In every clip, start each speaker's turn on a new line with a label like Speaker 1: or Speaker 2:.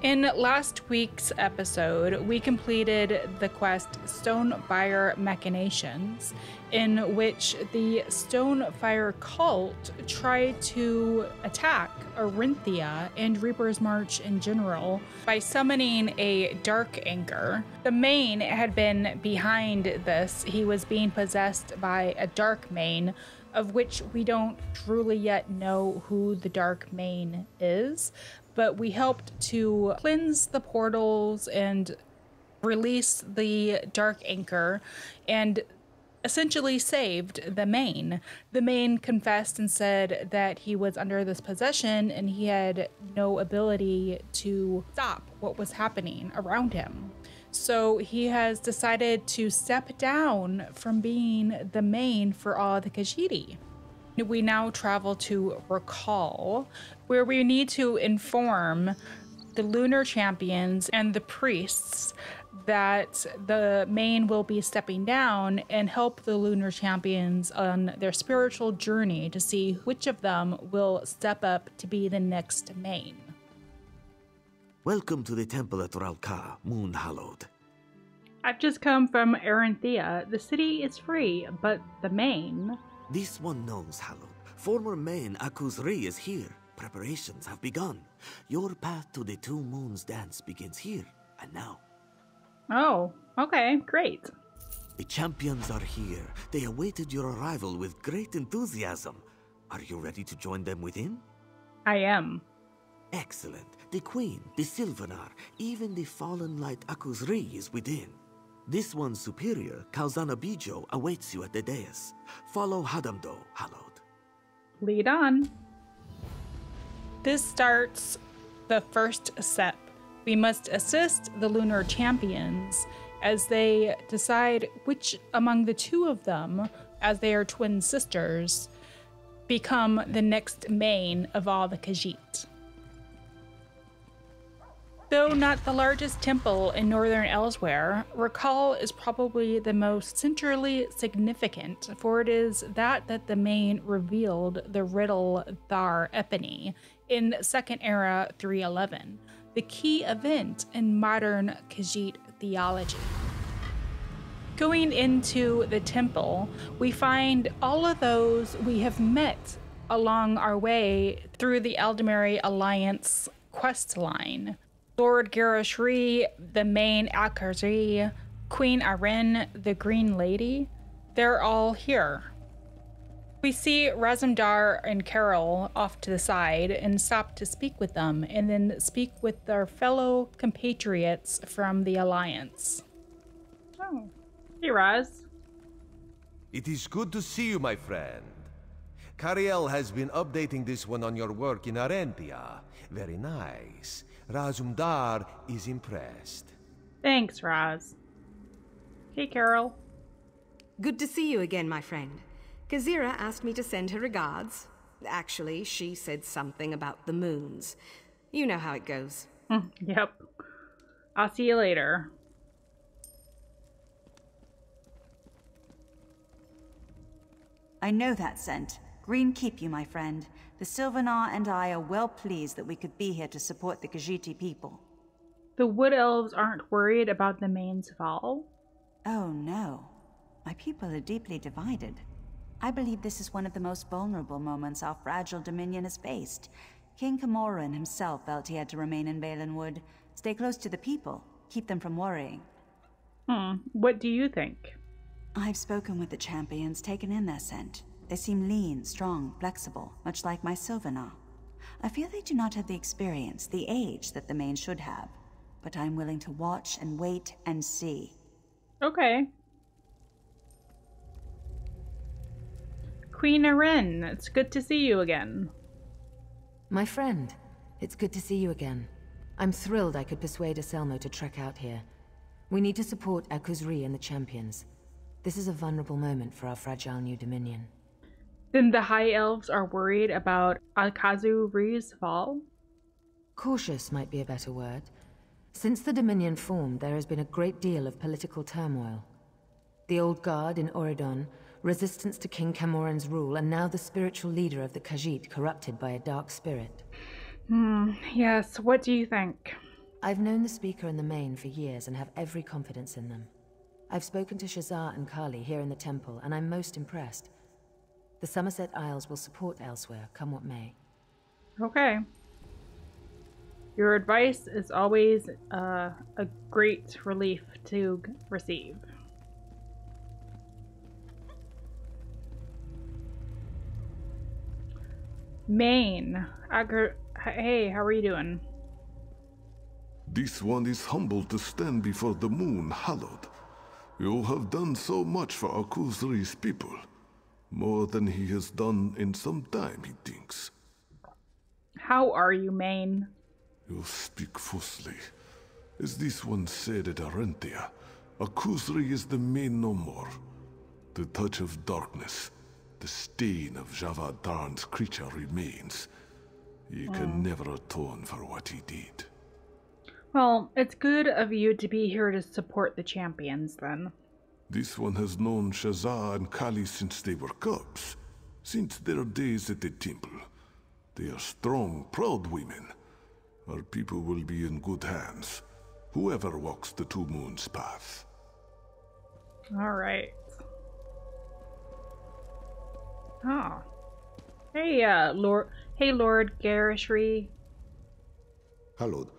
Speaker 1: In last week's episode, we completed the quest Stonefire Machinations, in which the Stonefire cult tried to attack Arinthia and Reaper's March in general by summoning a dark anchor. The Mane had been behind this. He was being possessed by a dark Mane, of which we don't truly yet know who the dark Mane is, but we helped to cleanse the portals and release the dark anchor and essentially saved the Mane. The Mane confessed and said that he was under this possession and he had no ability to stop what was happening around him. So he has decided to step down from being the Mane for all the Khajiit. We now travel to Rawl'kha, where we need to inform the lunar champions and the priests that the Mane will be stepping down and help the lunar champions on their spiritual journey to see which of them will step up to be the next Mane.
Speaker 2: Welcome to the temple at Rawl'kha, Moon Hallowed.
Speaker 1: I've just come from Arinthia. The city is free, but the Mane...
Speaker 2: This one knows, Hallowed. Former Mane Akkhuz-ri is here. Preparations have begun. Your path to the Two Moons dance begins here and now.
Speaker 1: Oh, okay, great.
Speaker 2: The champions are here. They awaited your arrival with great enthusiasm. Are you ready to join them within?
Speaker 1: I am.
Speaker 2: Excellent. The Queen, the Sylvanar, even the fallen light Akkhuz-ri is within. This one's superior, Kauzanabi-jo, awaits you at the dais. Follow Hadam-do, Hallowed.
Speaker 1: Lead on. This starts the first step. We must assist the lunar champions as they decide which among the two of them, as they are twin sisters, become the next Mane of all the Khajiit. Though not the largest temple in northern Elsewhere, Rawl'kha is probably the most centrally significant, for it is that the Mane revealed the riddle Thar Epony in Second Era 311, the key event in modern Khajiit theology. Going into the temple, we find all of those we have met along our way through the Aldemary Alliance quest line. Lord Gharesh-ri, the Mane Akkhuz-ri, Queen Aryn, the Green Lady, they're all here. We see Razumdar and Carol off to the side and stop to speak with them, and then speak with our fellow compatriots from the Alliance. Oh, hey Raz.
Speaker 3: It is good to see you, my friend. Cariel has been updating this one on your work in Arentia. Very nice. Razumdar is impressed.
Speaker 1: Thanks, Raz. Hey, Carol.
Speaker 4: Good to see you again, my friend. Kazira asked me to send her regards. Actually, she said something about the moons. You know how it goes.
Speaker 1: Yep. I'll see you later.
Speaker 5: I know that scent. Green keep you, my friend. The Sylvanar and I are well pleased that we could be here to support the Khajiit people.
Speaker 1: The Wood Elves aren't worried about the Mane's fall?
Speaker 5: Oh no. My people are deeply divided. I believe this is one of the most vulnerable moments our fragile dominion has faced. King Camoran himself felt he had to remain in Valenwood, stay close to the people, keep them from worrying.
Speaker 1: What do you think?
Speaker 5: I've spoken with the champions, taken in their scent. They seem lean, strong, flexible, much like my Sylvanar. I feel they do not have the experience, the age that the Mane should have. But I'm willing to watch and wait and see.
Speaker 1: Okay. Queen Aryn, it's good to see you again.
Speaker 6: My friend, it's good to see you again. I'm thrilled I could persuade Aselmo to trek out here. We need to support Akkhuz-ri and the champions. This is a vulnerable moment for our fragile new dominion.
Speaker 1: Then the High Elves are worried about Akkhuz-ri's fall?
Speaker 6: Cautious might be a better word. Since the Dominion formed, there has been a great deal of political turmoil. The Old Guard in Oridon, resistance to King Camoran's rule, and now the spiritual leader of the Khajiit corrupted by a dark spirit.
Speaker 1: Yes, what do you think?
Speaker 6: I've known the Speaker and the Main for years and have every confidence in them. I've spoken to Shazah and Khali here in the temple, and I'm most impressed. The Somerset Isles will support elsewhere, come what may.
Speaker 1: Okay. Your advice is always a great relief to receive. Maine. Hey, how are you doing?
Speaker 7: This one is humbled to stand before the Moon Hallowed. You have done so much for Akkhuz-ri's people. More than he has done in some time, he thinks.
Speaker 1: How are you, Maine?
Speaker 7: You speak falsely. As this one said at Arentia, Akkhuz-ri is the Main no more. The touch of darkness, the stain of Javadarn's creature remains. He can never atone for what he did.
Speaker 1: Well, it's good of you to be here to support the champions, then.
Speaker 7: This one has known Shazah and Khali since they were cubs, since their days at the temple. They are strong, proud women. Our people will be in good hands, whoever walks the Two Moons path.
Speaker 1: All right. Oh. Hey, Lord Gharesh-ri.
Speaker 8: Hallowed.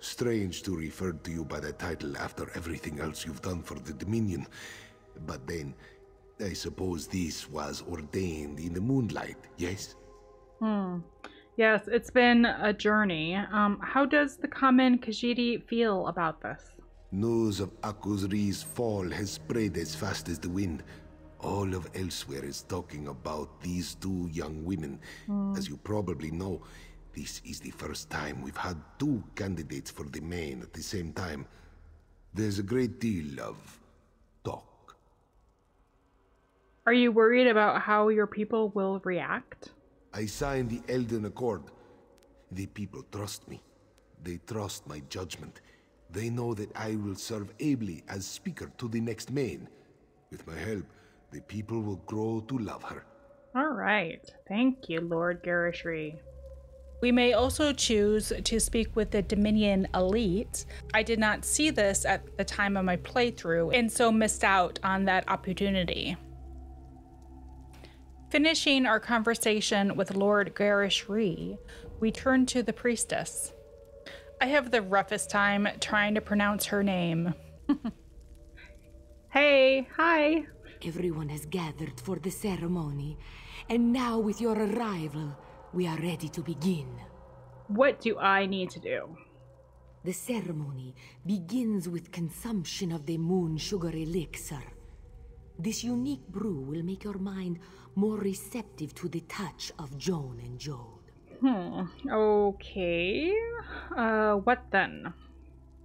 Speaker 8: Strange to refer to you by the title after everything else you've done for the Dominion. But then, I suppose this was ordained in the moonlight, yes?
Speaker 1: Yes, it's been a journey. How does the common Khauzri feel about this?
Speaker 8: News of Akkhuz-ri's fall has spread as fast as the wind. All of elsewhere is talking about these two young women. As you probably know, this is the first time we've had two candidates for the Main at the same time. There's a great deal of talk.
Speaker 1: Are you worried about how your people will react?
Speaker 8: I signed the Elden Accord. The people trust me. They trust my judgment. They know that I will serve ably as Speaker to the next Main. With my help, the people will grow to love her.
Speaker 1: All right. Thank you, Lord Gharesh-ri. We may also choose to speak with the Dominion elite. I did not see this at the time of my playthrough, and so missed out on that opportunity. Finishing our conversation with Lord Gharesh-ri, we turn to the priestess. I have the roughest time trying to pronounce her name. Hey, hi.
Speaker 9: Everyone has gathered for the ceremony, and now with your arrival, we are ready to begin.
Speaker 1: What do I need to do?
Speaker 9: The ceremony begins with consumption of the Moon Sugar Elixir. This unique brew will make your mind more receptive to the touch of Joan and Jode.
Speaker 1: Okay. What then?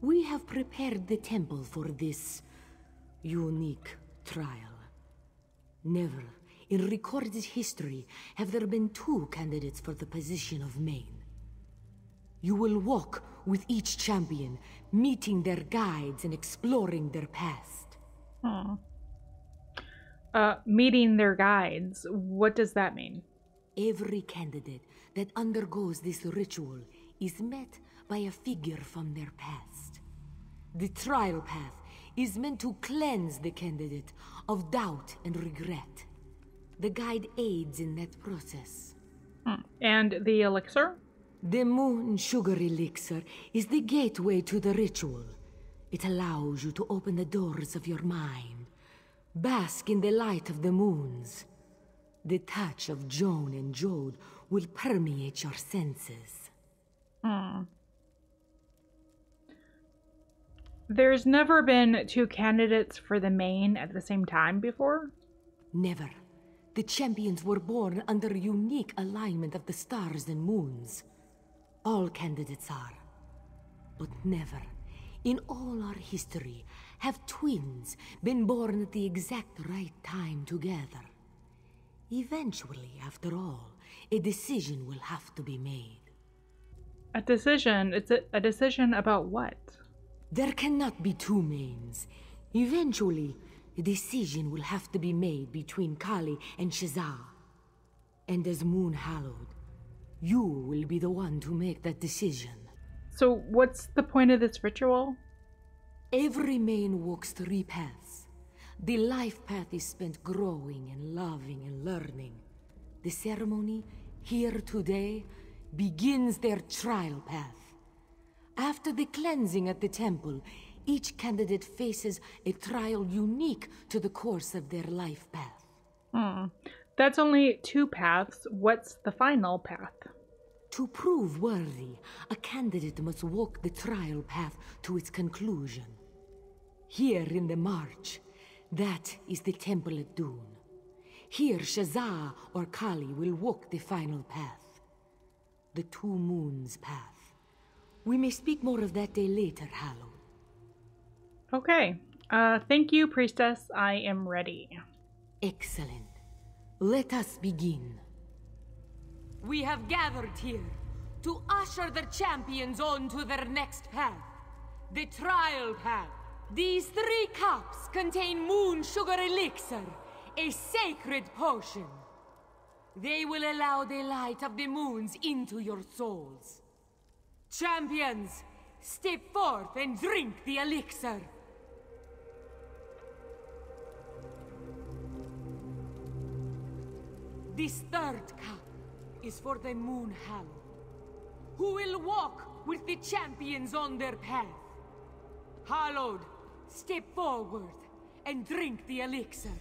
Speaker 9: We have prepared the temple for this unique trial. Never in recorded history have there been two candidates for the position of Main. You will walk with each champion, meeting their guides and exploring their past.
Speaker 1: Meeting their guides, what does that mean?
Speaker 9: Every candidate that undergoes this ritual is met by a figure from their past. The trial path is meant to cleanse the candidate of doubt and regret. The guide aids in that process.
Speaker 1: And the elixir?
Speaker 9: The Moon Sugar Elixir is the gateway to the ritual. It allows you to open the doors of your mind, bask in the light of the moons. The touch of Joan and Jode will permeate your senses.
Speaker 1: There's never been two candidates for the Main at the same time before?
Speaker 9: Never. The champions were born under a unique alignment of the stars and moons. All candidates are. But never, in all our history, have twins been born at the exact right time together. Eventually, after all, a decision will have to be made.
Speaker 1: A decision? It's a decision about what?
Speaker 9: There cannot be two Mains. Eventually, a decision will have to be made between Khali and Shazah. And as Moon Hallowed, you will be the one to make that decision.
Speaker 1: So what's the point of this ritual?
Speaker 9: Every main walks 3 paths. The life path is spent growing and loving and learning. The ceremony, here today, begins their trial path. After the cleansing at the temple, each candidate faces a trial unique to the course of their life path.
Speaker 1: That's only 2 paths. What's the final path?
Speaker 9: To prove worthy, a candidate must walk the trial path to its conclusion. Here in the march, that is the temple at Dune. Here, Shazah or Khali will walk the final path. The 2 moons path. We may speak more of that day later, Hallowed.
Speaker 1: Okay. Thank you, priestess. I am ready.
Speaker 9: Excellent. Let us begin. We have gathered here to usher the champions on to their next path, the trial path. These 3 cups contain moon sugar elixir, a sacred potion. They will allow the light of the moons into your souls. Champions, step forth and drink the elixir. This 3rd cup is for the Moon Hallowed, who will walk with the champions on their path. Hallowed, step forward and drink the elixir.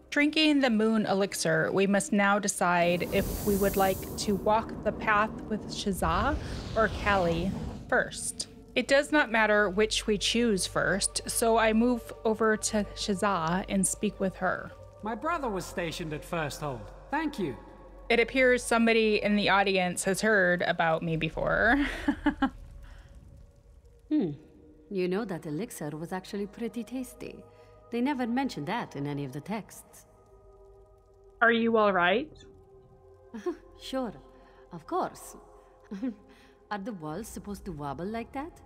Speaker 1: Drinking the moon elixir, we must now decide if we would like to walk the path with Shazah or Khali first. It does not matter which we choose first, so I move over to Shazah and speak with her.
Speaker 10: My brother was stationed at First Hold. Thank you.
Speaker 1: It appears somebody in the audience has heard about me before.
Speaker 11: You know that elixir was actually pretty tasty. They never mentioned that in any of the texts.
Speaker 1: Are you all right?
Speaker 11: Sure, of course. Are the walls supposed to wobble like that?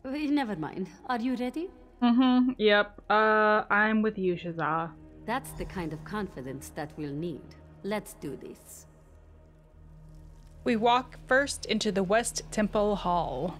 Speaker 11: Never mind. Are you ready?
Speaker 1: Yep. I'm with you, Shazah.
Speaker 11: That's the kind of confidence that we'll need. Let's do this.
Speaker 1: We walk first into the West Temple Hall.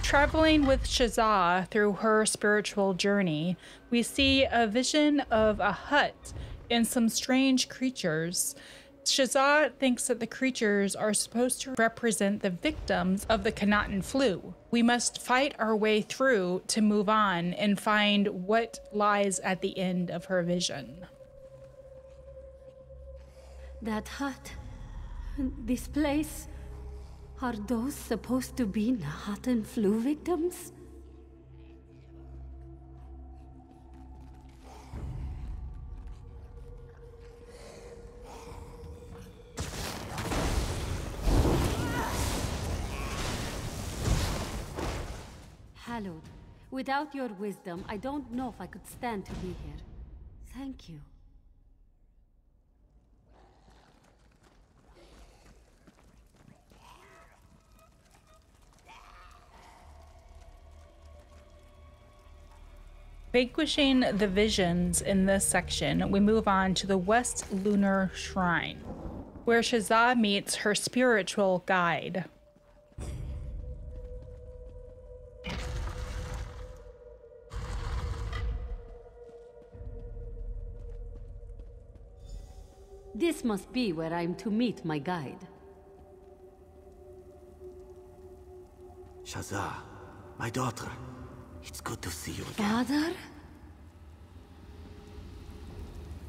Speaker 1: Traveling with Shazah through her spiritual journey, we see a vision of a hut and some strange creatures. Shazah thinks that the creatures are supposed to represent the victims of the Kanaatan flu. We must fight our way through to move on and find what lies at the end of her vision.
Speaker 11: That hut, this place, are those supposed to be Kanaatan flu victims? Hallowed, without your wisdom, I don't know if I could stand to be here. Thank you.
Speaker 1: Vanquishing the visions in this section, we move on to the West Lunar Shrine, where Shazah meets her spiritual guide.
Speaker 11: This must be where I'm to meet my guide.
Speaker 2: Shazah, my daughter. It's good to see you again.
Speaker 11: Father?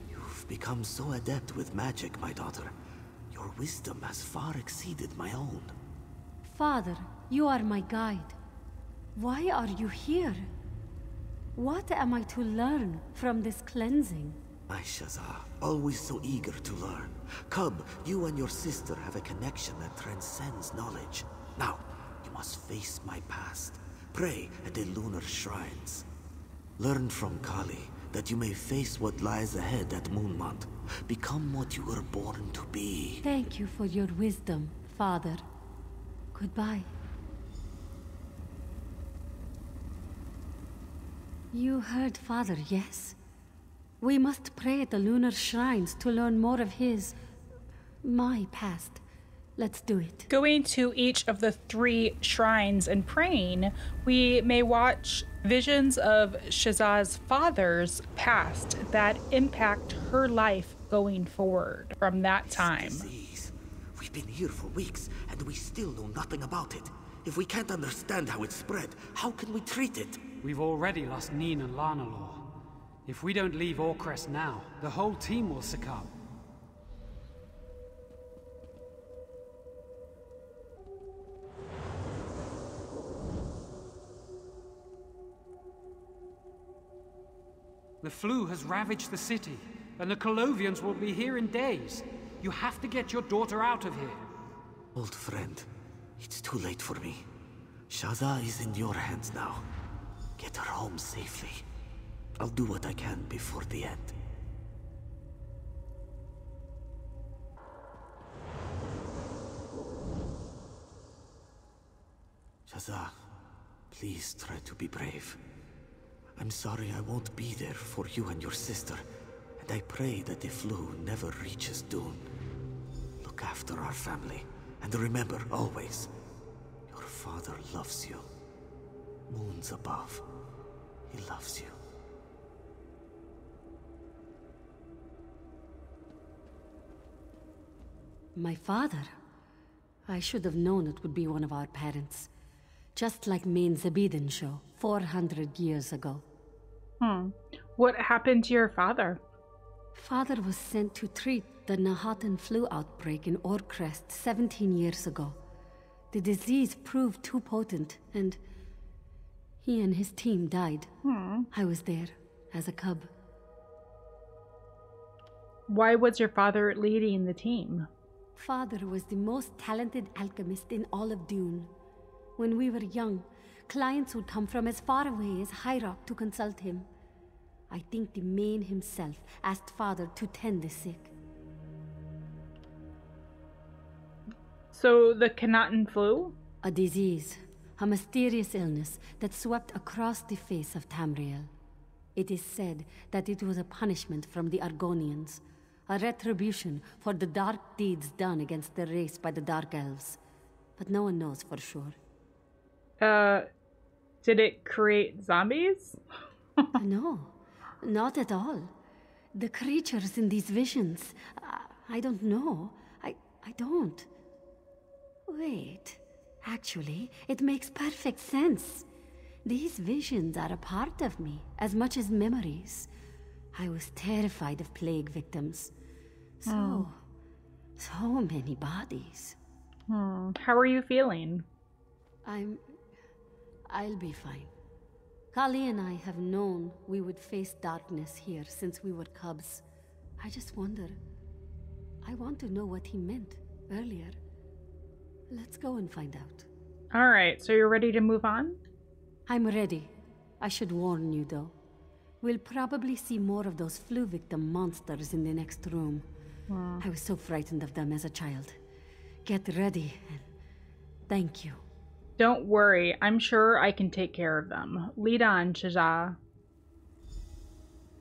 Speaker 2: You've become so adept with magic, my daughter. Your wisdom has far exceeded my own.
Speaker 11: Father, you are my guide. Why are you here? What am I to learn from this cleansing?
Speaker 2: My Shazah, always so eager to learn. Cub, you and your sister have a connection that transcends knowledge. Now, you must face my past. Pray at the lunar shrines. Learn from Khali, that you may face what lies ahead at Moonmont. Become what you were born to be.
Speaker 11: Thank you for your wisdom, Father. Goodbye. You heard Father, yes? We must pray at the lunar shrines to learn more of his my past. Let's do it.
Speaker 1: Going to each of the 3 shrines and praying, we may watch visions of Shazah's father's past that impact her life going forward from that time.
Speaker 2: Disease. We've been here for weeks, and we still know nothing about it. If we can't understand how it spread, how can we treat it?
Speaker 10: We've already lost Neen and Lanalor. If we don't leave Orcrest now, the whole team will succumb. The flu has ravaged the city, and the Colovians will be here in days. You have to get your daughter out of here.
Speaker 2: Old friend, it's too late for me. Shazah is in your hands now. Get her home safely. I'll do what I can before the end. Shazah, please try to be brave. I'm sorry I won't be there for you and your sister, and I pray that the flu never reaches Dune. Look after our family, and remember always, your father loves you. Moon's above. He loves you.
Speaker 11: My father? I should have known it would be one of our parents. Just like Main Zabeden-jo, 400 years ago.
Speaker 1: What happened to your father?
Speaker 11: Father was sent to treat the Nahatan flu outbreak in Orcrest 17 years ago. The disease proved too potent, and he and his team died. I was there, as a cub.
Speaker 1: Why was your father leading the team?
Speaker 11: Father was the most talented alchemist in all of Dune. When we were young, clients would come from as far away as High Rock to consult him. I think the Main himself asked Father to tend the sick.
Speaker 1: So the Knahaten flu?
Speaker 11: A disease, a mysterious illness that swept across the face of Tamriel. It is said that it was a punishment from the Argonians, a retribution for the dark deeds done against the race by the Dark Elves. But no one knows for sure.
Speaker 1: Did it create zombies?
Speaker 11: No, not at all. The creatures in these visions, I don't know. I don't. Wait, actually, it makes perfect sense. These visions are a part of me, as much as memories. I was terrified of plague victims. So many bodies.
Speaker 1: How are you feeling?
Speaker 11: I'll be fine. Khali and I have known we would face darkness here since we were cubs. I just wonder. I want to know what he meant earlier. Let's go and find out.
Speaker 1: All right, so you're ready to move on?
Speaker 11: I'm ready. I should warn you, though. We'll probably see more of those flu victim monsters in the next room. I was so frightened of them as a child. Get ready, and thank you.
Speaker 1: Don't worry, I'm sure I can take care of them. Lead on, Shazah.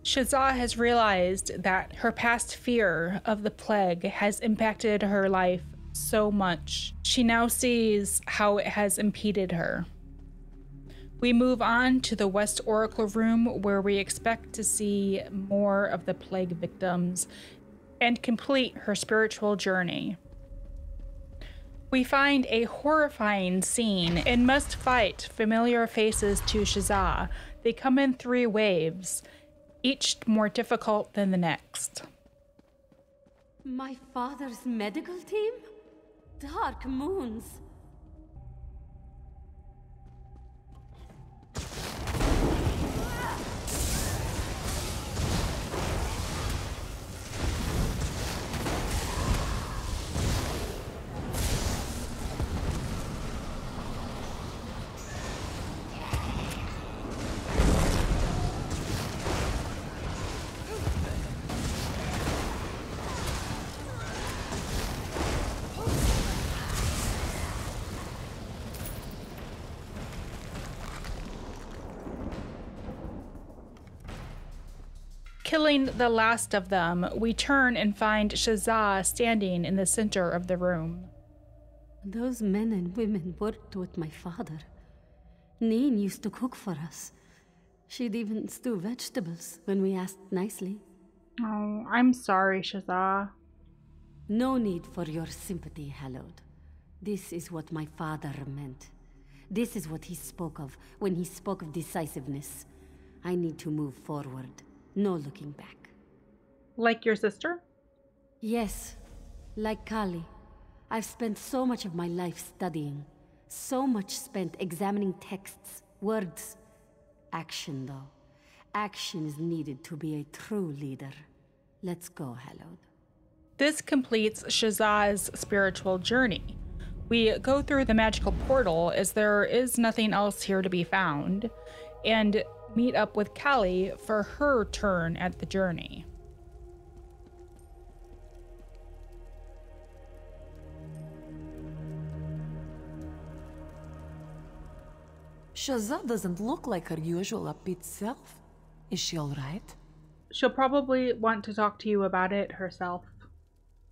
Speaker 1: Shazah has realized that her past fear of the plague has impacted her life so much. She now sees how it has impeded her. We move on to the West Oracle room, where we expect to see more of the plague victims and complete her spiritual journey. We find a horrifying scene and must fight familiar faces to Shazah. They come in 3 waves, each more difficult than the next.
Speaker 11: My father's medical team? Dark moons.
Speaker 1: killing the last of them, we turn and find Shazah standing in the center of the room.
Speaker 11: Those men and women worked with my father. Neen used to cook for us. She'd even stew vegetables when we asked nicely.
Speaker 1: Oh, I'm sorry, Shazah.
Speaker 11: No need for your sympathy, Hallowed. This is what my father meant. This is what he spoke of when he spoke of decisiveness. I need to move forward. No looking back.
Speaker 1: Like your sister?
Speaker 11: Yes, like Khali. I've spent so much of my life studying. So much spent examining texts, words. Action, though. Action is needed to be a true leader. Let's go, Hallowed.
Speaker 1: This completes Shazah's spiritual journey. We go through the magical portal as there is nothing else here to be found, and meet up with Khali for her turn at the journey.
Speaker 12: Shazah doesn't look like her usual upbeat self. Is she all right?
Speaker 1: She'll probably want to talk to you about it herself.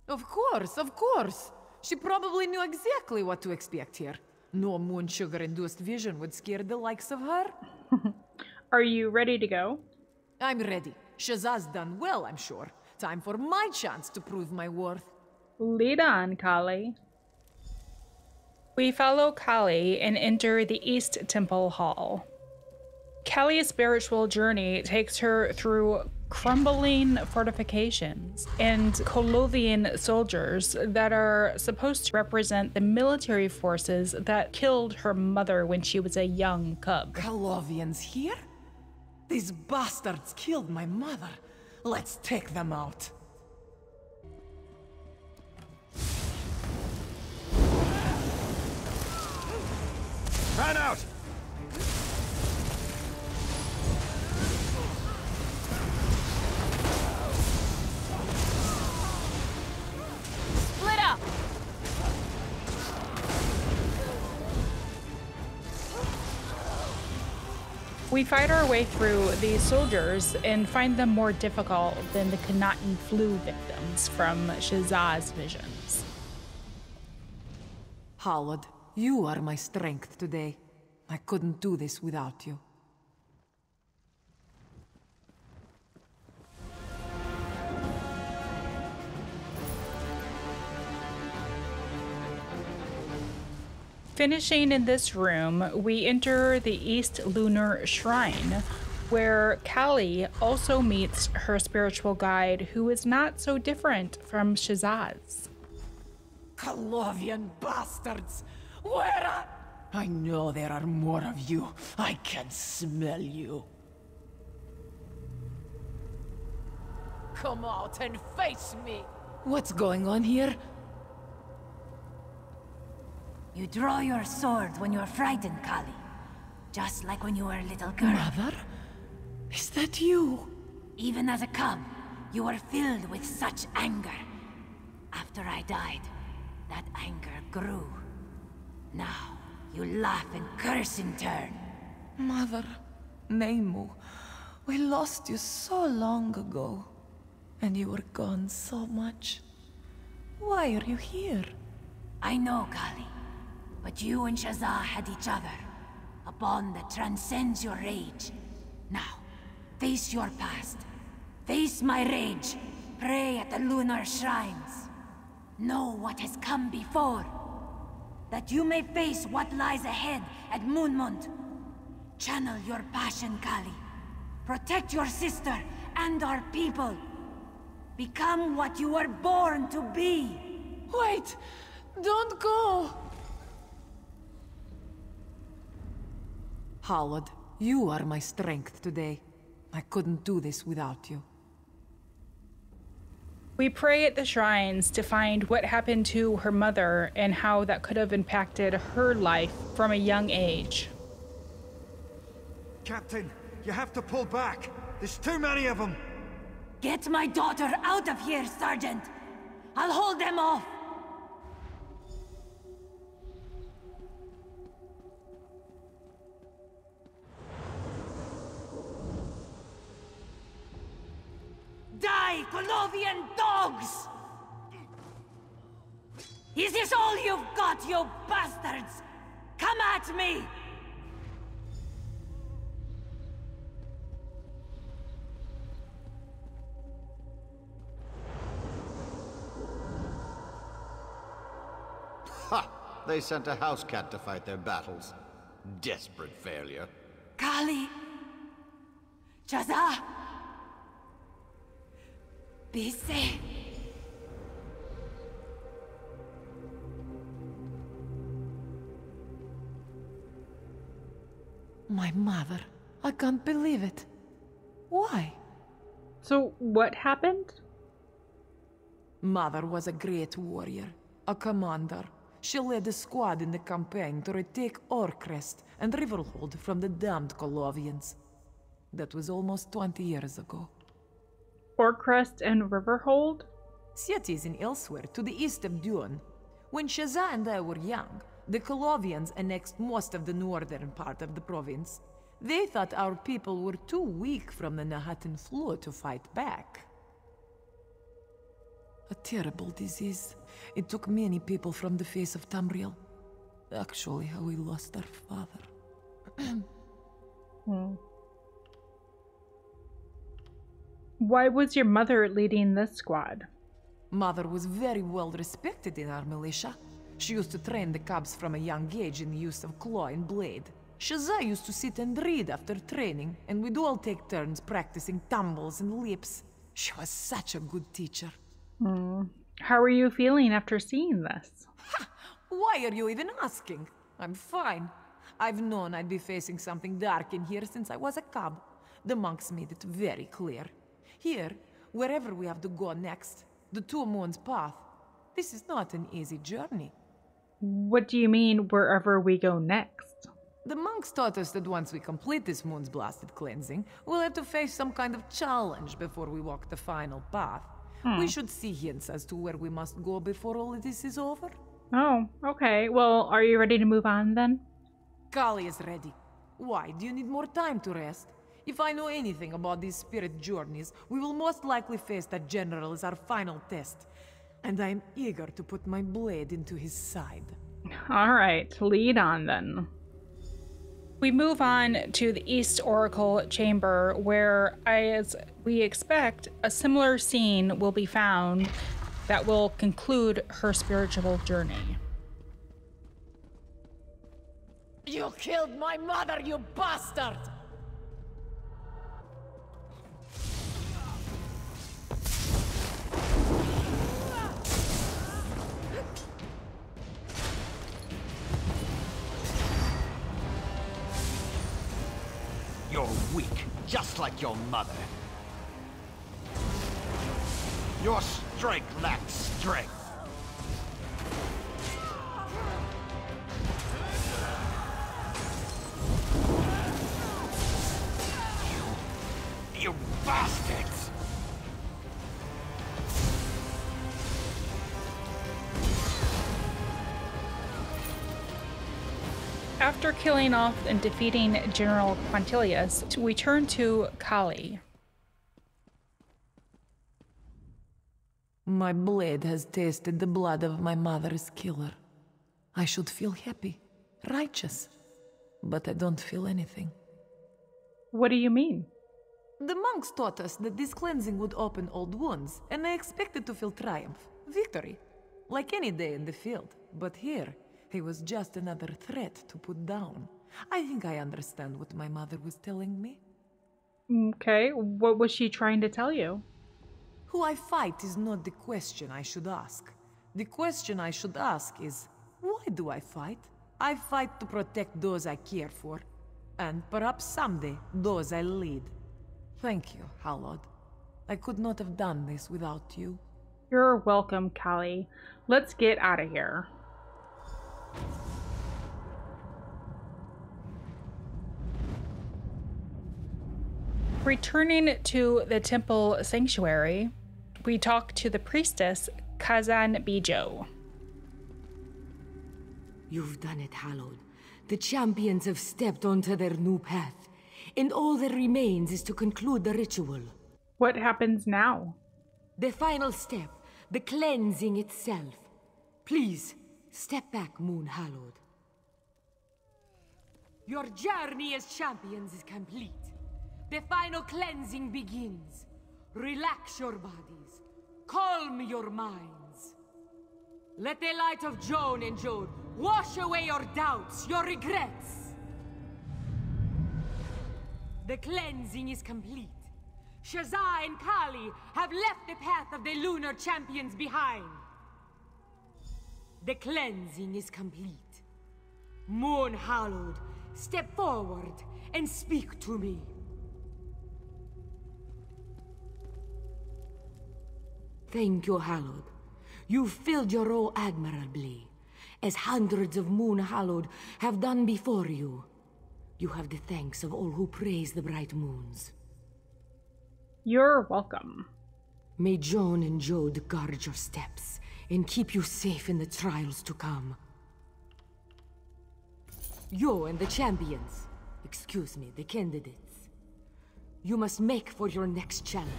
Speaker 12: Of course, of course. She probably knew exactly what to expect here. No moon sugar-induced vision would scare the likes of her.
Speaker 1: Are you ready to go?
Speaker 12: I'm ready. Shazah's done well, I'm sure. Time for my chance to prove my worth.
Speaker 1: Lead on, Khali. We follow Khali and enter the East Temple Hall. Khali's spiritual journey takes her through crumbling fortifications and Colovian soldiers that are supposed to represent the military forces that killed her mother when she was a young cub.
Speaker 12: Colovians here? These bastards killed my mother. Let's take them out.
Speaker 3: Man out!
Speaker 12: Split up!
Speaker 1: We fight our way through these soldiers and find them more difficult than the Kanatin flu victims from Shazah's visions.
Speaker 12: Hallowed, you are my strength today. I couldn't do this without you.
Speaker 1: Finishing in this room, we enter the East Lunar Shrine, where Khali also meets her spiritual guide, who is not so different from Shazah's.
Speaker 12: Colovian bastards! Where are... I know there are more of you. I can smell you. Come out and face me! What's going on here?
Speaker 5: You draw your sword when you're frightened, Khali. Just like when you were a little girl.
Speaker 12: Mother? Is that you?
Speaker 5: Even as a cub, you were filled with such anger. After I died, that anger grew. Now, you laugh and curse in turn.
Speaker 12: Mother, Nemu, we lost you so long ago. And you were gone so much. Why are you here?
Speaker 5: I know, Khali. But you and Shazah had each other. A bond that transcends your rage. Now, face your past. Face my rage. Pray at the lunar shrines. Know what has come before. That you may face what lies ahead at Moonmund. Channel your passion, Khali. Protect your sister and our people. Become what you were born to be.
Speaker 12: Wait! Don't go! Hallowed, you are my strength today. I couldn't do this without you.
Speaker 1: We pray at the shrines to find what happened to her mother and how that could have impacted her life from a young age.
Speaker 13: Captain, you have to pull back. There's too many of them.
Speaker 5: Get my daughter out of here, Sergeant. I'll hold them off.
Speaker 9: Colovian dogs! Is this all you've got, you bastards? Come at me!
Speaker 14: Ha! They sent a house cat to fight their battles. Desperate failure.
Speaker 9: Khali! Shazah! Be safe!
Speaker 12: My mother. I can't believe it. Why?
Speaker 1: So, what happened?
Speaker 12: Mother was a great warrior, a commander. She led a squad in the campaign to retake Orcrest and Riverhold from the damned Colovians. That was almost 20 years ago.
Speaker 1: Orcrest and Riverhold?
Speaker 12: Cities in elsewhere to the east of Dune. When Shazah and I were young, the Colovians annexed most of the northern part of the province. They thought our people were too weak from the Nahatan flu to fight back. A terrible disease. It took many people from the face of Tamriel. Actually, how we lost our father.
Speaker 1: Why was your mother leading this squad?
Speaker 12: Mother was very well respected in our militia. She used to train the cubs from a young age in the use of claw and blade. Shazah used to sit and read after training, and we'd all take turns practicing tumbles and leaps. She was such a good teacher.
Speaker 1: How are you feeling after seeing this?
Speaker 12: Ha! Why are you even asking? I'm fine. I've known I'd be facing something dark in here since I was a cub. The monks made it very clear. Here, wherever we have to go next, the Two Moons path, this is not an easy journey.
Speaker 1: What do you mean, wherever we go next?
Speaker 12: The monks taught us that once we complete this moon's blasted cleansing, we'll have to face some kind of challenge before we walk the final path. We should see hints as to where we must go before all of this is over.
Speaker 1: Oh, okay. Well, are you ready to move on then?
Speaker 12: Khali is ready. Why? Do you need more time to rest? If I know anything about these spirit journeys, we will most likely face that general as our final test. And I am eager to put my blade into his side.
Speaker 1: All right, lead on then. We move on to the East Oracle Chamber, where, as we expect, a similar scene will be found that will conclude her spiritual journey.
Speaker 9: You killed my mother, you bastard!
Speaker 14: You're weak, just like your mother. Your strength lacks strength. You bastards!
Speaker 1: After killing off and defeating General Quintilius, we turn to Khali.
Speaker 12: My blade has tasted the blood of my mother's killer. I should feel happy, righteous, but I don't feel anything.
Speaker 1: What do you mean?
Speaker 12: The monks taught us that this cleansing would open old wounds, and I expected to feel triumph, victory, like any day in the field. But here, he was just another threat to put down. I think I understand what my mother was telling me.
Speaker 1: Okay, what was she trying to tell you?
Speaker 12: Who I fight is not the question I should ask. The question I should ask is, why do I fight? I fight to protect those I care for, and perhaps someday, those I lead. Thank you, Hallowed. I could not have done this without you.
Speaker 1: You're welcome, Khali. Let's get out of here. Returning to the temple sanctuary, we talk to the priestess Kauzanabi-jo.
Speaker 9: You've done it, Hallowed. The champions have stepped onto their new path, and all that remains is to conclude the ritual.
Speaker 1: What happens now?
Speaker 9: The final step, the cleansing itself. Please, step back, Moon Hallowed. Your journey as champions is complete. The final cleansing begins. Relax your bodies. Calm your minds. Let the light of Joan and Jode wash away your doubts, your regrets. The cleansing is complete. Shazah and Khali have left the path of the lunar champions behind. The cleansing is complete. Moon Hallowed, step forward and speak to me. Thank you, Hallowed. You filled your role admirably, as hundreds of Moon Hallowed have done before you. You have the thanks of all who praise the bright moons.
Speaker 1: You're welcome.
Speaker 9: May Joan and Jode guard your steps and keep you safe in the trials to come. You and the champions, excuse me, the candidates, you must make for your next challenge.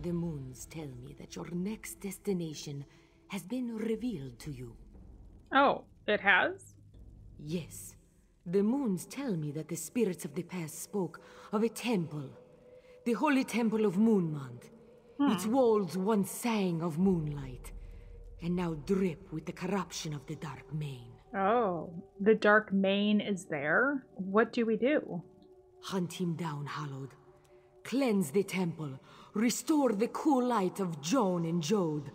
Speaker 9: The moons tell me that your next destination has been revealed to you.
Speaker 1: Oh, it has?
Speaker 9: Yes. The moons tell me that the spirits of the past spoke of a temple. The holy temple of Moonmont. Its walls once sang of moonlight, and now drip with the corruption of the Dark Mane.
Speaker 1: Oh, the Dark Mane is there? What do we do?
Speaker 9: Hunt him down, Hallowed. Cleanse the temple. Restore the cool light of Joan and Jode.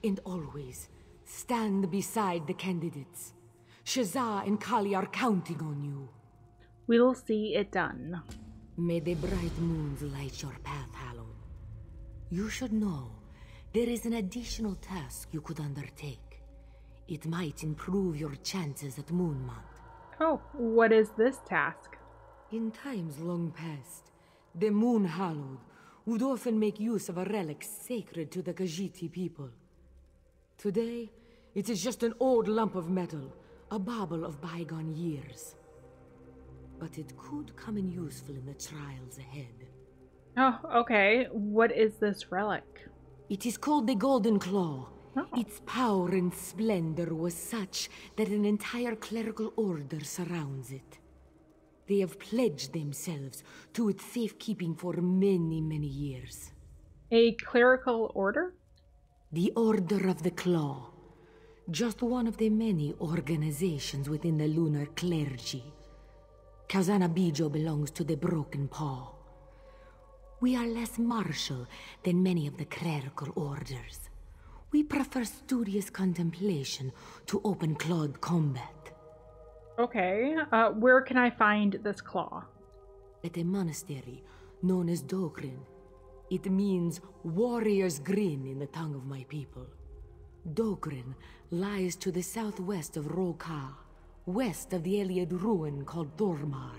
Speaker 9: And always, stand beside the candidates. Shazah and Khali are counting on you.
Speaker 1: We'll see it done.
Speaker 9: May the bright moons light your path, Hallowed. You should know, there is an additional task you could undertake. It might improve your chances at Moonmont.
Speaker 1: Oh, what is this task?
Speaker 9: In times long past, the Moon Hallowed would often make use of a relic sacred to the Khajiit people. Today, it is just an old lump of metal, a bauble of bygone years. But it could come in useful in the trials ahead.
Speaker 1: Oh, okay. What is this relic?
Speaker 9: It is called the Golden Claw. Oh. Its power and splendor was such that an entire clerical order surrounds it. They have pledged themselves to its safekeeping for many, many years.
Speaker 1: A clerical order?
Speaker 9: The Order of the Claw. Just one of the many organizations within the lunar clergy. Kauzanabi-jo belongs to the Broken Paw. We are less martial than many of the clerical orders. We prefer studious contemplation to open-clawed combat.
Speaker 1: Okay, where can I find this claw?
Speaker 9: At a monastery known as Dokrin. It means warrior's grin in the tongue of my people. Dokrin lies to the southwest of Rawl'kha, west of the Iliad ruin called Dormar.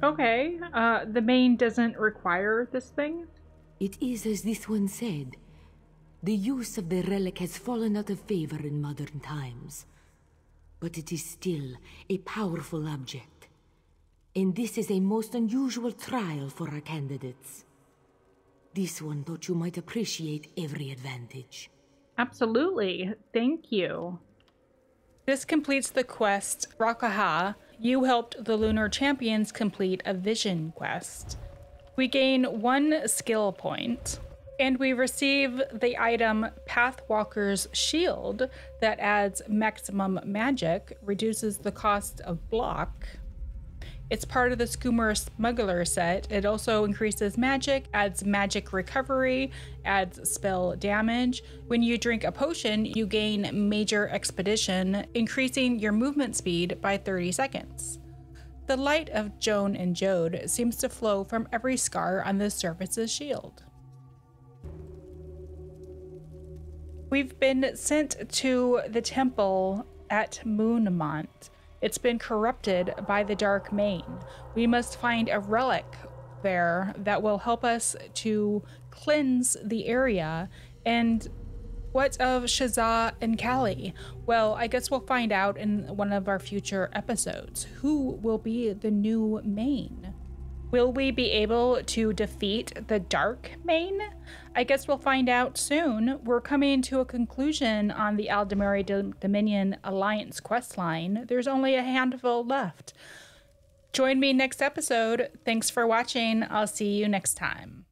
Speaker 1: Okay, the Mane doesn't require this thing?
Speaker 9: It is as this one said. The use of the relic has fallen out of favor in modern times. But it is still a powerful object. And this is a most unusual trial for our candidates. This one thought you might appreciate every advantage.
Speaker 1: Absolutely. Thank you. This completes the quest Rawl'kha. You helped the Lunar Champions complete a vision quest. We gain 1 skill point, and we receive the item Pathwalker's Shield that adds maximum magic, reduces the cost of block. It's part of the Skoomer Smuggler set. It also increases magic, adds magic recovery, adds spell damage. When you drink a potion, you gain Major Expedition, increasing your movement speed by 30 seconds. The light of Joan and Jode seems to flow from every scar on the surface's shield. We've been sent to the temple at Moonmont. It's been corrupted by the Dark Mane. We must find a relic there that will help us to cleanse the area. And what of Shazah and Khali? Well, I guess we'll find out in one of our future episodes. Who will be the new Mane? Will we be able to defeat the Dark Mane? I guess we'll find out soon. We're coming to a conclusion on the Aldemari Dominion Alliance questline. There's only a handful left. Join me next episode. Thanks for watching. I'll see you next time.